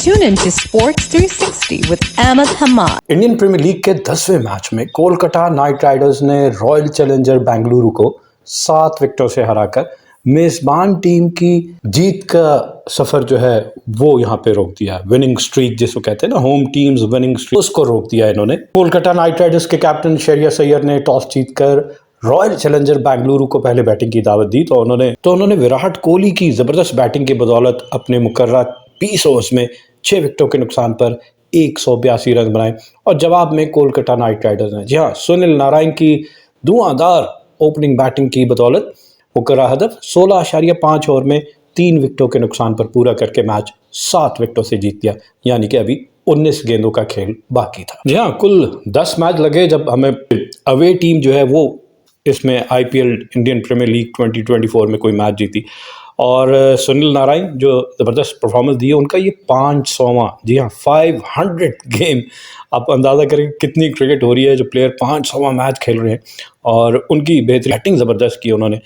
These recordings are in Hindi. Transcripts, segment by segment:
Tune in to Sports 360 with Ahmed Hamad. Indian premier league के 10वें मैच में कोलकाता नाइट राइडर्स ने रॉयल चैलेंजर बेंगलुरु को 7 विकेटों से हराकर मेजबान टीम की जीत का सफर जो है वो यहाँ पे रोक दिया। विनिंग स्ट्रीक जिसको कहते हैं ना, होम टीम्स विनिंग स्ट्रीक, उसको रोक दिया इन्होंने। कोलकाता नाइट राइडर्स के कैप्टन शहरियार सैयद ने टॉस जीतकर रॉयल चैलेंजर बेंगलुरु को पहले बैटिंग की दावत दी तो उन्होंने विराट कोहली की जबरदस्त बैटिंग की बदौलत अपने मुकर्रर 20 ओवर्स में 6 विकेटों के नुकसान पर 182 रन बनाए और जवाब में कोलकाता नाइट राइडर्स ने, जी हाँ, सुनील नारायण की धुआंधार ओपनिंग बैटिंग की बदौलत मुकर्रर हदफ 16.5 ओवर में 3 विकेटों के नुकसान पर पूरा करके मैच 7 विकेटों से जीत गया। यानी कि अभी 19 गेंदों का खेल बाकी था। जी हाँ, कुल 10 मैच लगे जब हमें अवे टीम जो है वो इसमें IPL इंडियन प्रीमियर लीग 2024 में कोई मैच जीती और सुनील नारायण जो ज़बरदस्त परफॉर्मेंस दी है, उनका ये 500वां, जी हाँ, 500 गेम। आप अंदाज़ा करें कितनी क्रिकेट हो रही है जो प्लेयर 500वां मैच खेल रहे हैं और उनकी बेहतरीन बैटिंग ज़बरदस्त की उन्होंने।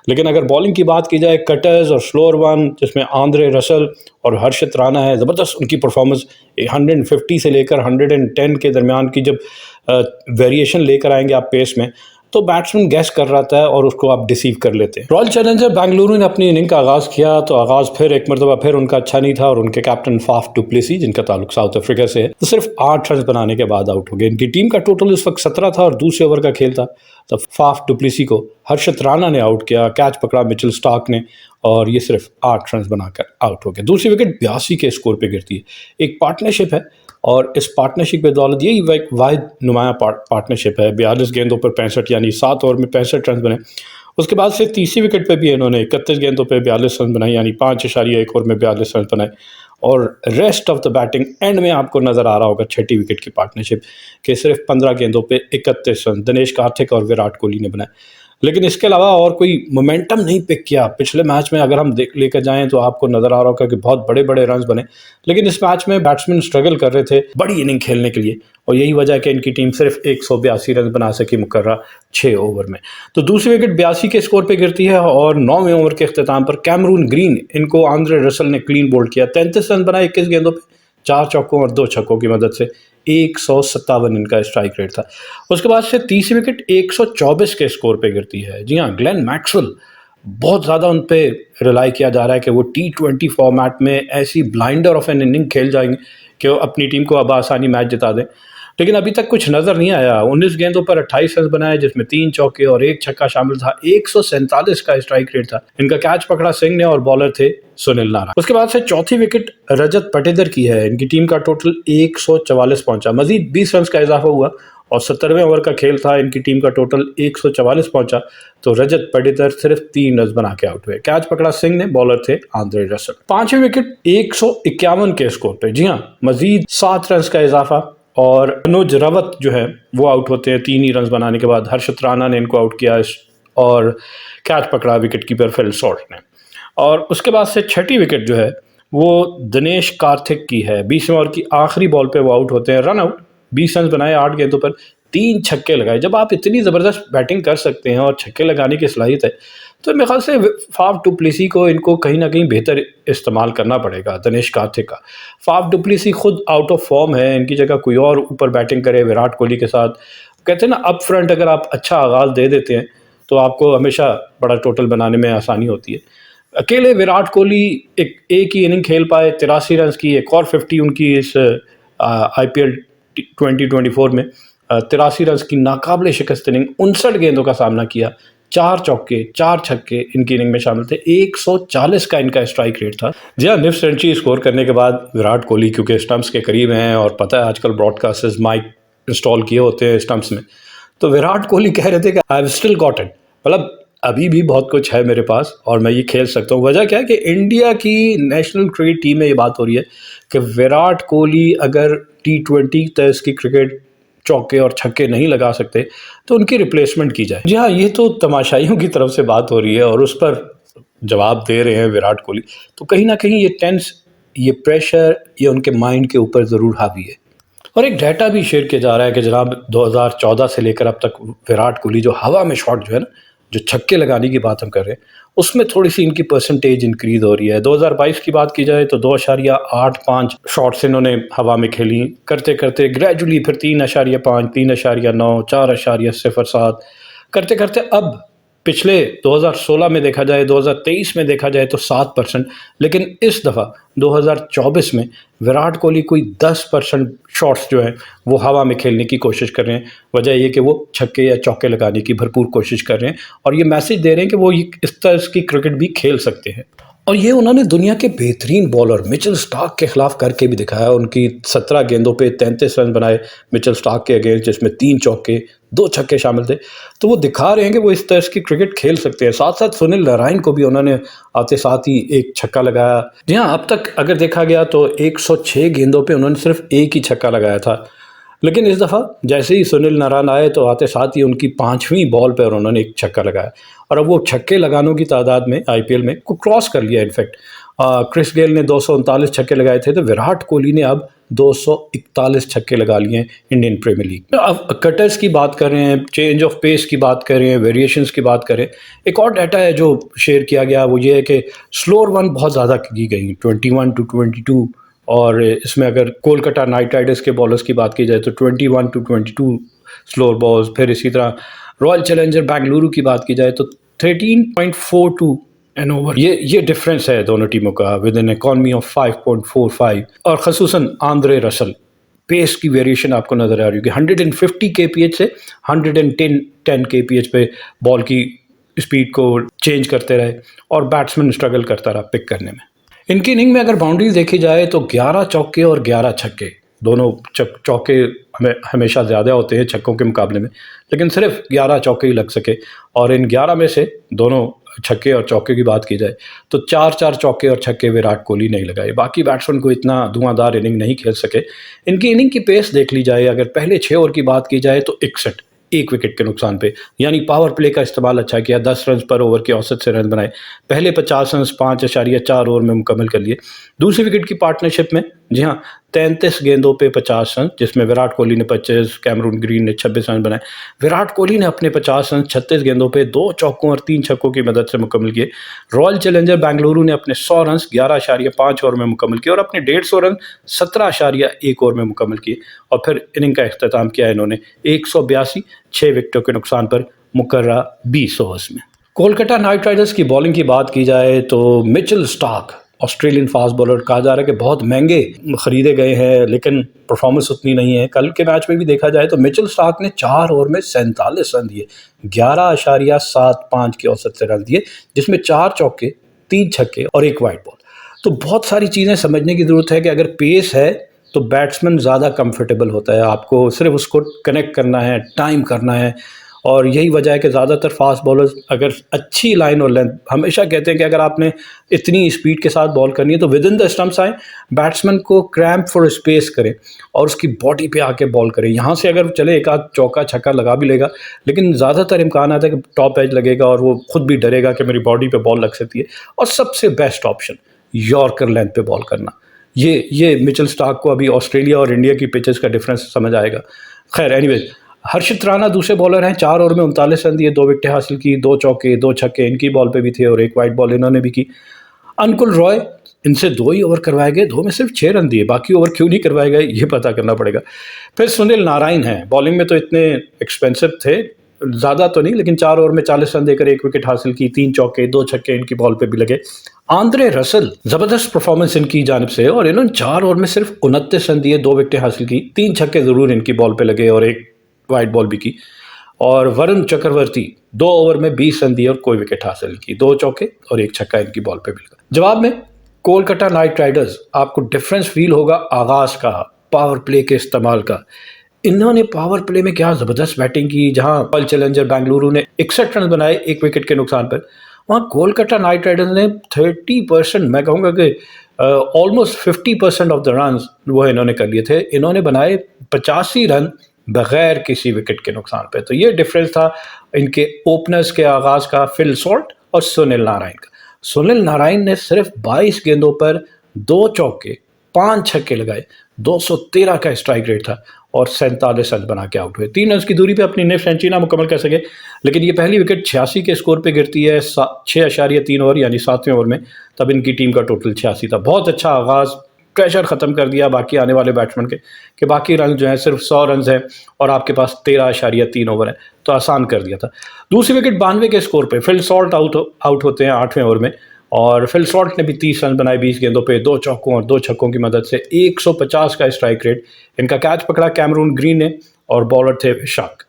लेकिन अगर बॉलिंग की बात की जाए, कटर्स और स्लोअर वन जिसमें आंद्रे रसल और हर्षित राणा है, ज़बरदस्त उनकी परफॉर्मेंस 150 से लेकर 110 के दरमियान की जब वेरिएशन लेकर आएंगे आप पेस में, तो बैट्समैन गैस कर रहा था और उसको आप डिसीव कर लेते हैं। रॉयल चैलेंजर बेंगलुरु ने अपनी इनिंग का आगाज़ किया तो आगाज़ फिर एक मरतबा फिर उनका अच्छा नहीं था और उनके कैप्टन फाफ डु प्लेसी, जिनका ताल्लुक साउथ अफ्रीका से है, तो सिर्फ 8 रन बनाने के बाद आउट हो गए। इनकी टीम का टोटल इस वक्त 17 था और दूसरे ओवर का खेल था। तो फाफ डु प्लेसी को हर्षित राणा ने आउट किया, कैच पकड़ा मिचेल स्टार्क ने और ये सिर्फ 8 रन बनाकर आउट हो गए। दूसरी विकेट 82 के स्कोर पे गिरती है। एक पार्टनरशिप है और इस पार्टनरशिप की दौलत यही वाहिद नुमाया पार्टनरशिप है। 42 गेंदों पर 65 यानी 7 ओवर में 65 रन बने। उसके बाद से तीसरी विकेट पे भी इन्होंने 31 गेंदों पे 42 रन बनाए यानी 5.1 ओवर में 42 रन बनाए और rest of the batting and में आपको नज़र आ रहा होगा छठी विकेट की पार्टनरशिप के सिर्फ 15 गेंदों पे 31 रन दिनेश कार्तिक और विराट कोहली ने बनाए। लेकिन इसके अलावा और कोई मोमेंटम नहीं पिक किया। पिछले मैच में अगर हम लेकर जाएं तो आपको नज़र आ रहा होगा कि बहुत बड़े बड़े रन्स बने, लेकिन इस मैच में बैट्समैन स्ट्रगल कर रहे थे बड़ी इनिंग खेलने के लिए और यही वजह है कि इनकी टीम सिर्फ 182 रन बना सकी मुकर्रर 6 ओवर में। तो दूसरी विकेट 82 के स्कोर पे गिरती है और 9वें ओवर के अख्ताम पर कैमरून ग्रीन, इनको आंद्रे रसल ने क्लीन बोल्ड किया। 33 रन बनाए 21 गेंदों पर, 4 चौकों और 2 छक्कों की मदद से 157 इनका स्ट्राइक रेट था। उसके बाद से तीसरी विकेट 124 के स्कोर पे गिरती है। जी हाँ, ग्लेन मैक्सवेल, बहुत ज़्यादा उन पे रिलाई किया जा रहा है कि वो T20 फॉर्मेट में ऐसी ब्लाइंडर ऑफ एन इनिंग खेल जाएंगे कि वो अपनी टीम को अब आसानी मैच जिता दें, लेकिन अभी तक कुछ नज़र नहीं आया। 19 गेंदों पर 28 रन बनाए जिसमें 3 चौके और 1 छक्का शामिल था। 147 का स्ट्राइक रेट था। इनका कैच पकड़ा सिंह ने और बॉलर थे सुनील नारायण। उसके बाद से चौथी विकेट रजत पाटीदार की है। इनकी टीम का टोटल 144 पहुंचा, मजीद 20 रन का इजाफा हुआ और 17वें ओवर का खेल था। इनकी टीम का टोटल 144 पहुंचा तो रजत पाटीदार सिर्फ 3 रन बना के आउट हुए। कैच पकड़ा सिंह ने, बॉलर थे आंद्रे रसल। पांचवी विकेट 151 के स्कोर पे, जी हाँ, मजीद 7 रन का इजाफा और अनुज रावत जो है वो आउट होते हैं 3 ही रन बनाने के बाद। हर्षित राणा ने इनको आउट किया और कैच पकड़ा विकेट कीपर फिल सॉल्ट ने। और उसके बाद से छठी विकेट जो है वो दिनेश कार्तिक की है। 20वें ओवर की आखिरी बॉल पे वो आउट होते हैं, रन आउट। 20 रन बनाए 8 गेंदों पर, 3 छक्के लगाए। जब आप इतनी ज़बरदस्त बैटिंग कर सकते हैं और छक्के लगाने की सलाहियत है तो मेरे ख्याल से फाफ डु प्लेसी को इनको कहीं ना कहीं बेहतर इस्तेमाल करना पड़ेगा। दिनेश कार्तिक का, फाफ डु प्लेसी खुद आउट ऑफ फॉर्म है, इनकी जगह कोई और ऊपर बैटिंग करे विराट कोहली के साथ। कहते हैं ना, अप फ्रंट अगर आप अच्छा आगाज़ दे देते हैं तो आपको हमेशा बड़ा टोटल बनाने में आसानी होती है। अकेले विराट कोहली एक ही इनिंग खेल पाए, 83 रन की, एक और 50 उनकी इस IPL 2024 में 83 रन की नाकाबिले शिकस्त इनिंग, 59 गेंदों का सामना किया, 4 चौके 4 छक्के इनकी इनिंग में शामिल थे। 140 का इनका स्ट्राइक रेट था। जी हाँ, निफ्ट सेंचुरी स्कोर करने के बाद विराट कोहली क्योंकि स्टंप्स के करीब हैं और पता है आजकल ब्रॉडकास्टर्स माइक इंस्टॉल किए होते हैं स्टंप्स में, तो विराट कोहली कह रहे थे कि I have still got it, मतलब अभी भी बहुत कुछ है मेरे पास और मैं ये खेल सकता हूँ। वजह क्या है कि इंडिया की नेशनल क्रिकेट टीम में ये बात हो रही है कि विराट कोहली अगर T20 टेस्ट की क्रिकेट चौके और छक्के नहीं लगा सकते तो उनकी रिप्लेसमेंट की जाए। जी हाँ, ये तो तमाशाइयों की तरफ से बात हो रही है और उस पर जवाब दे रहे हैं विराट कोहली, तो कहीं ना कहीं ये टेंस, ये प्रेशर, ये उनके माइंड के ऊपर ज़रूर हावी है। और एक डाटा भी शेयर किया जा रहा है कि जनाब 2014 से लेकर अब तक विराट कोहली जो हवा में शॉट जो है ना जो छक्के लगाने की बात हम कर रहे हैं, उसमें थोड़ी सी इनकी परसेंटेज इंक्रीज हो रही है। 2022 की बात की जाए तो 2.85 शॉट्स इन्होंने हवा में खेली, करते करते ग्रेजुअली फिर 3.5, 3.9, 4.07 करते करते अब पिछले 2016 में देखा जाए, 2023 में देखा जाए तो 7%, लेकिन इस दफ़ा 2024 में विराट कोहली कोई 10% शॉट्स जो हैं वो हवा में खेलने की कोशिश कर रहे हैं। वजह ये कि वो छक्के या चौके लगाने की भरपूर कोशिश कर रहे हैं और ये मैसेज दे रहे हैं कि वो इस तरह की क्रिकेट भी खेल सकते हैं। और ये उन्होंने दुनिया के बेहतरीन बॉलर मिचेल स्टार्क के खिलाफ करके भी दिखाया। उनकी 17 गेंदों पे 33 रन बनाए मिचेल स्टार्क के अगेंस्ट, जिसमें 3 चौके 2 छक्के शामिल थे। तो वो दिखा रहे हैं कि वो इस तरह की क्रिकेट खेल सकते हैं। साथ साथ सुनील नारायण को भी उन्होंने आते साथ ही एक छक्का लगाया। जी हाँ, अब तक अगर देखा गया तो 106 गेंदों पे उन्होंने सिर्फ एक ही छक्का लगाया था, लेकिन इस दफ़ा जैसे ही सुनील नारायण आए तो आते साथ ही उनकी 5वीं बॉल पर उन्होंने एक छक्का लगाया और अब वो छक्के लगानों की तादाद में आईपीएल में को क्रॉस कर लिया। इनफैक्ट क्रिस गेल ने 239 छक्के लगाए थे, तो विराट कोहली ने अब 241 छक्के लगा लिए हैं इंडियन प्रीमियर लीग। अब कटर्स की बात कर रहे हैं, चेंज ऑफ पेस की बात कर रहे हैं, वेरिएशंस की बात करें। एक और डाटा है जो शेयर किया गया, वो ये है कि स्लोअर वन बहुत ज़्यादा की गई, 21 to 22, और इसमें अगर कोलकाता नाइट राइडर्स के बॉलर्स की बात की जाए तो 21 to 22 स्लोअर बॉल्स। फिर इसी तरह रॉयल चैलेंजर बेंगलुरु की बात की जाए तो 13.42 एन ओवर। ये डिफरेंस है दोनों टीमों का विद एन इकॉनमी ऑफ 5.45। और खसूसन आंद्रे रसल, पेस की वेरिएशन आपको नजर आ रही होगी, 150 kph से 110 kph पे बॉल की स्पीड को चेंज करते रहे और बैट्समैन स्ट्रगल करता रहा पिक करने में। इनकी इनिंग में अगर बाउंड्रीज देखी जाए तो 11 चौके और 11 छक्के, दोनों चौके हमेशा ज़्यादा होते हैं छक्कों के मुकाबले में, लेकिन सिर्फ 11 चौके ही लग सके। और इन 11 में से दोनों छक्के और चौके की बात की जाए तो 4 चौके और छक्के विराट कोहली नहीं लगाए। बाकी बैट्समैन को इतना धुआंधार इनिंग नहीं खेल सके। इनकी इनिंग की पेस देख ली जाए, अगर पहले 6 ओवर की बात की जाए तो 61, 1 विकेट के नुकसान पे, यानी पावर प्ले का इस्तेमाल अच्छा किया, 10 रन पर ओवर के औसत से रन बनाए। पहले 50 रन 5.4 ओवर में मुकम्मल कर लिए। दूसरी विकेट की पार्टनरशिप में जी हाँ 33 गेंदों पे 50 रन, जिसमें विराट कोहली ने 25, कैमरून ग्रीन ने 26 रन बनाए। विराट कोहली ने अपने 50 रन 36 गेंदों पे 2 चौकों और 3 छक्कों की मदद से मुकम्मल किए। रॉयल चैलेंजर बेंगलुरु ने अपने 100 रन 11.5 ओवर में मुकम्मल किए और अपने 150 रन 17.1 ओवर में मुकम्मल किए। और फिर इनिंग का अख्ताम किया इन्होंने 182 6 विकेटों के नुकसान पर मुकर्रा 20 ओवर्स में। कोलकाता नाइट राइडर्स की बॉलिंग की बात की जाए तो Mitchell Starc, Australian fast bowler, कहा जा रहा है कि बहुत महंगे खरीदे गए हैं, लेकिन परफॉर्मेंस उतनी नहीं है। कल के मैच में भी देखा जाए तो मिचेल स्टार्क ने 4 ओवर में 47 रन दिए, 11.75 के औसत से रन दिए, जिसमें 4 चौके 3 छक्के और 1 वाइड बॉल। तो बहुत सारी चीज़ें समझने की ज़रूरत है कि अगर पेस है तो बैट्समैन ज़्यादा कंफर्टेबल होता है, आपको सिर्फ उसको कनेक्ट करना है, टाइम करना है। और यही वजह है कि ज़्यादातर फास्ट बॉलर्स अगर अच्छी लाइन और लेंथ, हमेशा कहते हैं कि अगर आपने इतनी स्पीड के साथ बॉल करनी है तो विद इन द स्टम्प्स आए, बैट्समैन को क्रैम्प फॉर स्पेस करें और उसकी बॉडी पे आके बॉल करें। यहाँ से अगर चले एक आध चौका छक्का लगा भी लेगा, लेकिन ज़्यादातर इम्कान आता है कि टॉप एज लगेगा और वो खुद भी डरेगा कि मेरी बॉडी पे बॉल लग सकती है। और सबसे बेस्ट ऑप्शन यॉर्कर लेंथ पे बॉल करना। ये मिचेल स्टार्क को अभी ऑस्ट्रेलिया और इंडिया की पिचेस का डिफरेंस समझ आएगा। खैर एनीवेज, हर्षित राणा दूसरे बॉलर हैं, 4 ओवर में 39 रन दिए, 2 विकेटें हासिल की, 2 चौके 2 छक्के इनकी बॉल पे भी थे और 1 वाइड बॉल इन्होंने भी की। अंकुल रॉय, इनसे 2 ही ओवर करवाए गए, 2 में सिर्फ 6 रन दिए, बाकी ओवर क्यों नहीं करवाए गए ये पता करना पड़ेगा। फिर सुनील नारायण हैं, बॉलिंग में तो इतने एक्सपेंसिव थे, ज़्यादा तो नहीं, लेकिन 4 ओवर में 40 रन देकर 1 विकेट हासिल की, 3 चौके 2 छक्के इनकी बॉल पे भी लगे। आंद्रे रसल, ज़बरदस्त परफॉर्मेंस इनकी जानिब से, और इन्होंने 4 ओवर में सिर्फ 29 रन दिए, 2 विकेटें हासिल की, 3 छक्के ज़रूर इनकी बॉल पे लगे और 1 वाइड बॉल भी की। और वरुण चक्रवर्ती 2 ओवर में 20 रन दिए और कोई विकेट हासिल की, 2 चौके और 1 छक्का इनकी बॉल पे भी लगा। जवाब में कोलकाता नाइट राइडर्स, आपको डिफरेंस फील होगा आगाज का, पावर प्ले के इस्तेमाल का। इन्होंने पावर प्ले में क्या ज़बरदस्त बैटिंग की, जहां रॉयल चैलेंजर बेंगलुरु ने 61 रन बनाए 1 विकेट के नुकसान पर, वहाँ कोलकाता नाइट राइडर्स ने 30%, मैं कहूँगा कि ऑलमोस्ट 50% ऑफ द रन वो इन्होंने कर लिए थे। इन्होंने बनाए 85 रन बगैर किसी विकेट के नुकसान पे। तो ये डिफरेंस था इनके ओपनर्स के आगाज़ का, फिल सॉल्ट और सुनील नारायण का। सुनील नारायण ने सिर्फ 22 गेंदों पर 2 चौके 5 छक्के लगाए, 213 का स्ट्राइक रेट था और 47 रन बना के आउट हुए। 3 रन की दूरी पे अपनी नेक्स्ट सेंचुरी ना मुकम्मल कर सके, लेकिन ये पहली विकेट 86 के स्कोर पे गिरती है 6.3 ओवर यानी 7वें ओवर में, तब इनकी टीम का टोटल 86 था। बहुत अच्छा आगाज़, प्रेशर ख़त्म कर दिया बाकी आने वाले बैट्समैन के कि बाकी रन जो हैं सिर्फ 100 रन हैं और आपके पास 13.3 ओवर है, तो आसान कर दिया था। दूसरी विकेट 92 के स्कोर पे फिल सॉल्ट आउट होते हैं 8वें ओवर में, और फिल सॉल्ट ने भी 30 रन बनाए 20 गेंदों पे, 2 चौकों और 2 छक्कों की मदद से। 150 का स्ट्राइक रेट। इनका कैच पकड़ा कैमरून ग्रीन ने और बॉलर थे शाक।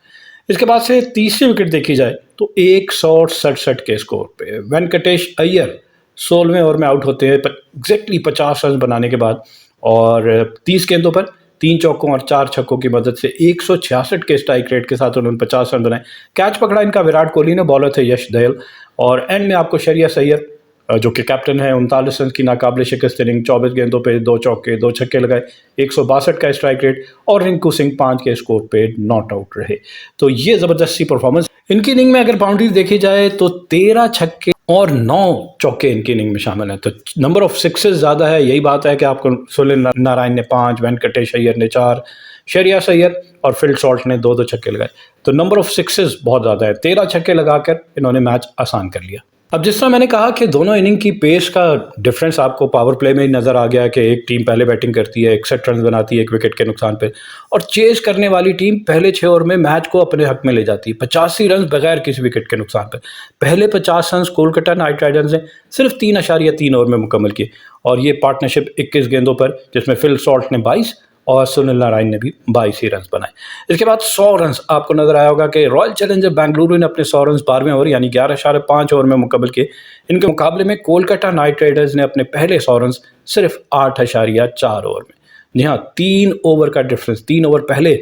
इसके बाद से तीसरी विकेट देखी जाए तो 167 के स्कोर पे वेंकटेश अय्यर 16वें ओवर में आउट होते हैं एग्जैक्टली 50 रन बनाने के बाद, और 30 गेंदों पर 3 चौकों और 4 छक्कों की मदद से 166 के स्ट्राइक रेट के साथ उन्होंने 50 रन बनाए। कैच पकड़ा इनका विराट कोहली ने, बॉलर थे यश दयाल, और एंड में आपको शरिया अय्यर जो कि कैप्टन है 39 रन की नाकाबिले शिकस्त इनिंग, 24 गेंदों पे 2 चौके 2 छक्के लगाए, 162 का स्ट्राइक रेट, और रिंकू सिंह 5 के स्कोर पे नॉट आउट रहे। तो ये ज़बरदस्त सी परफॉर्मेंस इनकी इनिंग में अगर बाउंड्री देखी जाए तो 13 छक्के और 9 चौके इनकी इनिंग में शामिल हैं। तो नंबर ऑफ सिक्सेस ज़्यादा है। यही बात है कि आपको सुनील नारायण ने 5, वेंकटेश अय्यर ने 4, शरिया अय्यर और फिल सॉल्ट ने 2-2 छक्के लगाए। तो नंबर ऑफ सिक्सेस बहुत ज़्यादा है। 13 छक्के लगाकर इन्होंने मैच आसान कर लिया। अब जिस तरह मैंने कहा कि दोनों इनिंग की पेस का डिफरेंस आपको पावर प्ले में ही नज़र आ गया कि एक टीम पहले बैटिंग करती है, 61 रन बनाती है 1 विकेट के नुकसान पे, और चेस करने वाली टीम पहले 6 ओवर में मैच को अपने हक में ले जाती है 85 रन बगैर किसी विकेट के नुकसान पे। पहले 50 रन कोलकाता नाइट राइडर्स ने सिर्फ 3.3 ओवर में मुकम्मल किए, और ये पार्टनरशिप 21 गेंदों पर, जिसमें फिल सॉल्ट ने 22 और सुनील नारायण ने भी 22 ही रन बनाए। इसके बाद 100 रन आपको नजर आया होगा कि रॉयल चैलेंजर बेंगलुरु ने अपने 100 रन 12वें ओवर यानी 11.5 ओवर में मुकम्मल किए। इनके मुकाबले में कोलकाता नाइट राइडर्स ने अपने पहले 100 रन सिर्फ 8.4 ओवर में। जी हाँ, 3 ओवर का डिफरेंस, 3 ओवर पहले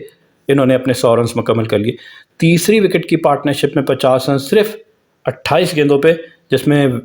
इन्होंने अपने 100 रन मुकम्मल कर लिए। तीसरी विकेट की पार्टनरशिप में 50 रन सिर्फ 28 गेंदों पे, जिसमें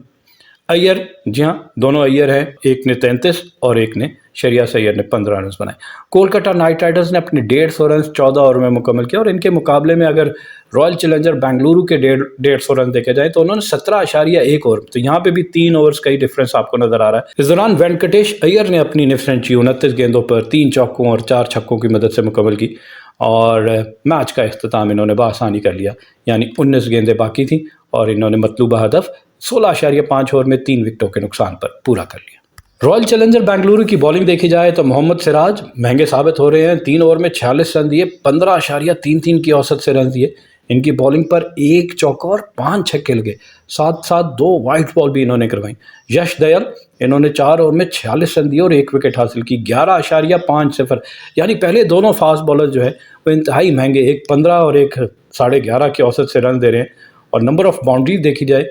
अय्यर, जी हाँ दोनों अय्यर हैं, एक ने 33 और एक ने शरिया अय्यर ने 15 रन बनाए। कोलकाता नाइट राइडर्स ने अपने 150 रन 14 ओवर में मुकम्मल किया, और इनके मुकाबले में अगर रॉयल चैलेंजर बेंगलुरु के 150 रन देखे जाए तो उन्होंने 17.1 ओवर, तो यहाँ पे भी 3 ओवर्स का ही डिफरेंस आपको नजर आ रहा है। इस दौरान वेंकटेश अय्यर ने अपनी निफ्ट सेंचुरी 29 गेंदों पर 3 चौकों और 4 छक्कों की मदद से मुकम्मल की, और मैच का इख्तिताम इन्होंने बआसानी कर लिया। यानी 19 गेंदें बाकी थी और इन्होंने मतलूबा हदफ 16.5 ओवर में 3 विकेटों के नुकसान पर पूरा कर लिया। रॉयल चैलेंजर बेंगलुरु की बॉलिंग देखी जाए तो मोहम्मद सिराज महंगे साबित हो रहे हैं। 3 ओवर में 46 रन दिए, 15.33 की औसत से रन दिए। इनकी बॉलिंग पर 1 चौका और 5 छक्के लगे, साथ साथ 2 वाइट बॉल भी इन्होंने करवाई। यश दयाल, इन्होंने 4 ओवर में 46 रन दिए और 1 विकेट हासिल की। 11.50, यानी पहले दोनों फास्ट बॉलर जो है वो इंतहाई महंगे, एक 15 और एक 11.5 की औसत से रन दे रहे हैं। और नंबर ऑफ बाउंड्री देखी जाए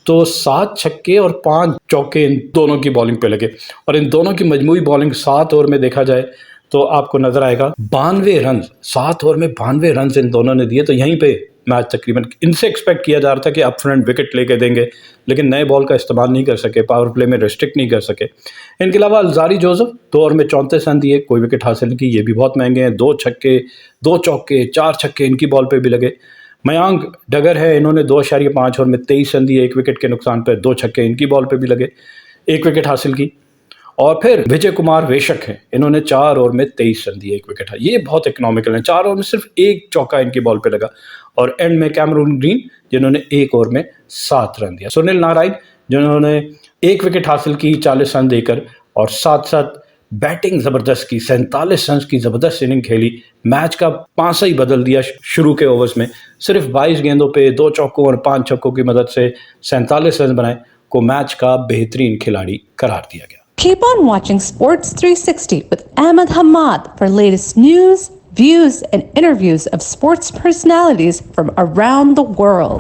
तो 7 छक्के और 5 चौके इन दोनों की बॉलिंग पे लगे, और इन दोनों की मजमूई बॉलिंग 7 ओवर में देखा जाए तो आपको नजर आएगा 92 रन, 7 ओवर में 92 रन इन दोनों ने दिए। तो यहीं पे मैच तकरीबन इनसे एक्सपेक्ट किया जा रहा था कि अप फ्रंट विकेट लेके देंगे, लेकिन नए बॉल का इस्तेमाल नहीं कर सके, पावर प्ले में रिस्ट्रिक्ट नहीं कर सके। इनके अलावा अलजारी जोसेफ 2 ओवर में 34 रन दिए, कोई विकेट हासिल की, ये भी बहुत महंगे हैं। 2 छक्के 2 चौके 4 छक्के इनकी बॉल पे भी लगे। मयांक डगर है, इन्होंने 2.5 ओवर में 23 रन दिए, 1 विकेट के नुकसान पर, 2 छक्के इनकी बॉल पे भी लगे, 1 विकेट हासिल की। और फिर विजय कुमार वेशक हैं, इन्होंने 4 ओवर में 23 रन दिए, 1 विकेट। ये बहुत इकोनॉमिकल हैं, 4 ओवर में सिर्फ 1 चौका इनकी बॉल पे लगा। और एंड में कैमरून ग्रीन, जिन्होंने 1 ओवर में 7 रन दिया। सुनील नारायण, जिन्होंने 1 विकेट हासिल की 40 रन देकर, और साथ साथ बैटिंग ज़बरदस्त की, 47 रन की ज़बरदस्त इनिंग खेली। मैच का पांसा ही बदल दिया शुरू के ओवर्स में। सिर्फ 22 गेंदों पे 2 चौकों और 5 छक्कों की मदद से 47 रन बनाए, को मैच का बेहतरीन खिलाड़ी करार दिया गया। Keep on watching Sports 360 with Ahmed Hamad for latest news, views, and interviews of sports personalities from around the world.